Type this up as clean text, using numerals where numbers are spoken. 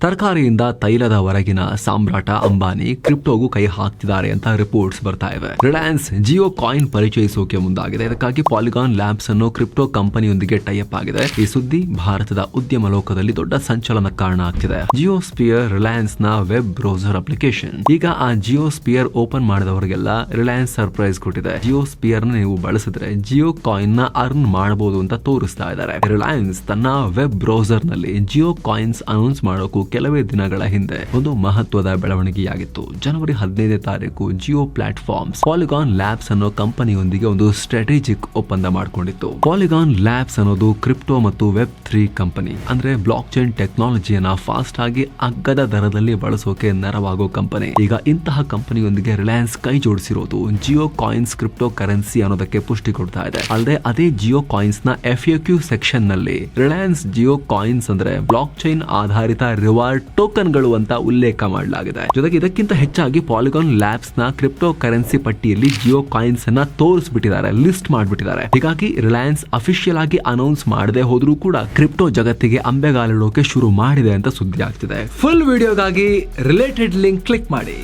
ತರಕಾರಿಯಿಂದ ತೈಲದವರೆಗಿನ ಸಾಮ್ರಾಟ ಅಂಬಾನಿ ಕ್ರಿಪ್ಟೋಗೂ ಕೈ ಹಾಕ್ತಿದ್ದಾರೆ ಅಂತ ರಿಪೋರ್ಟ್ಸ್ ಬರ್ತಾ ಇವೆ. ರಿಲಯನ್ಸ್ ಜಿಯೋ ಕಾಯಿನ್ ಪರಿಚಯಿಸೋಕೆ ಮುಂದಾಗಿದೆ. ಇದಕ್ಕಾಗಿ ಪಾಲಿಗಾನ್ ಲ್ಯಾಬ್ಸ್ ಅನ್ನೋ ಕ್ರಿಪ್ಟೋ ಕಂಪನಿಯೊಂದಿಗೆ ಟೈಅಪ್ ಆಗಿದೆ. ಈ ಸುದ್ದಿ ಭಾರತದ ಉದ್ಯಮ ಲೋಕದಲ್ಲಿ ದೊಡ್ಡ ಸಂಚಲನ ಕಾರಣ ಆಗ್ತಿದೆ. ಜಿಯೋ ಸ್ಪಿಯರ್ ರಿಲಯನ್ಸ್ ನ ವೆಬ್ ಬ್ರೌಸರ್ ಅಪ್ಲಿಕೇಶನ್. ಈಗ ಆ ಜಿಯೋ ಸ್ಪಿಯರ್ ಓಪನ್ ಮಾಡಿದವರಿಗೆಲ್ಲ ರಿಲಯನ್ಸ್ ಸರ್ಪ್ರೈಸ್ ಕೊಟ್ಟಿದೆ. ಜಿಯೋ ಸ್ಪಿಯರ್ ನ ನೀವು ಬಳಸಿದ್ರೆ ಜಿಯೋ ಕಾಯಿನ್ ನ ಅರ್ನ್ ಮಾಡಬಹುದು ಅಂತ ತೋರಿಸ್ತಾ ಇದ್ದಾರೆ. ರಿಲಯನ್ಸ್ ತನ್ನ ವೆಬ್ ಬ್ರೌಸರ್ ನಲ್ಲಿ ಜಿಯೋ ಕಾಯಿನ್ಸ್ ಅನೌನ್ಸ್ ಮಾಡೋಕು ಕೆಲವೇ ದಿನಗಳ ಹಿಂದೆ ಒಂದು ಮಹತ್ವದ ಬೆಳವಣಿಗೆಯಾಗಿತ್ತು. ಜನವರಿ 15ನೇ ತಾರೀಕು ಜಿಯೋ ಪ್ಲಾಟ್ಫಾರ್ಮ್ಸ್ ಪಾಲಿಗಾನ್ ಲ್ಯಾಬ್ಸ್ ಅನ್ನೋ ಕಂಪನಿಯೊಂದಿಗೆ ಒಂದು ಸ್ಟ್ರಾಟಜಿಕ್ ಒಪ್ಪಂದ ಮಾಡಿಕೊಂಡಿತ್ತು. ಪಾಲಿಗಾನ್ ಲ್ಯಾಬ್ಸ್ ಅನ್ನೋದು ಕ್ರಿಪ್ಟೋ ಮತ್ತು ವೆಬ್ 3 ಕಂಪನಿ. ಅಂದ್ರೆ ಬ್ಲಾಕ್ ಚೈನ್ ಟೆಕ್ನಾಲಜಿಯನ್ನ ಫಾಸ್ಟ್ ಆಗಿ ಅಗ್ಗದ ದರದಲ್ಲಿ ಬಳಸೋಕೆ ನೆರವಾಗೋ ಕಂಪನಿ. ಈಗ ಇಂತಹ ಕಂಪನಿಯೊಂದಿಗೆ ರಿಲಯನ್ಸ್ ಕೈ ಜೋಡಿಸಿರೋದು ಜಿಯೋ ಕಾಯಿನ್ಸ್ ಕ್ರಿಪ್ಟೋ ಕರೆನ್ಸಿ ಅನ್ನೋದಕ್ಕೆ ಪುಷ್ಟಿ ಕೊಡ್ತಾ ಇದೆ. ಅಲ್ಲದೆ ಅದೇ ಜಿಯೋ ಕಾಯಿನ್ಸ್ ನ FAQ ಸೆಕ್ಷನ್ ನಲ್ಲಿ ರಿಲಯನ್ಸ್ ಜಿಯೋ ಕಾಯಿನ್ಸ್ ಅಂದ್ರೆ ಬ್ಲಾಕ್ ಚೈನ್ ಆಧಾರಿತ ರಿವಾರ್ಡ್ ಟೋಕನ್ ಗಳು ಅಂತ ಉಲ್ಲೇಖ ಮಾಡಲಾಗಿದೆ. ಜೊತೆಗೆ ಇದಕ್ಕಿಂತ ಹೆಚ್ಚಾಗಿ ಪಾಲಿಗಾನ್ ಲ್ಯಾಬ್ಸ್ ನ ಕ್ರಿಪ್ಟೋ ಕರೆನ್ಸಿ ಪಟ್ಟಿಯಲ್ಲಿ ಜಿಯೋ ಕಾಯಿನ್ಸ್ ಅನ್ನ ತೋರಿಸ್ಬಿಟ್ಟಿದ್ದಾರೆ, ಲಿಸ್ಟ್ ಮಾಡಿಬಿಟ್ಟಿದ್ದಾರೆ. ಹೀಗಾಗಿ ರಿಲಯನ್ಸ್ ಅಫಿಷಿಯಲ್ ಆಗಿ ಅನೌನ್ಸ್ ಮಾಡದೆ ಹೋದ್ರೂ ಕೂಡ ಕ್ರಿಪ್ಟೋ ಜಗತ್ತಿಗೆ ಅಂಬೆಗಾಲಿಡೋಕೆ ಶುರು ಮಾಡಿದೆ ಅಂತ ಸುದ್ದಿ ಆಗ್ತಿದೆ. ಫುಲ್ ವಿಡಿಯೋಗಾಗಿ ರಿಲೇಟೆಡ್ ಲಿಂಕ್ ಕ್ಲಿಕ್ ಮಾಡಿ.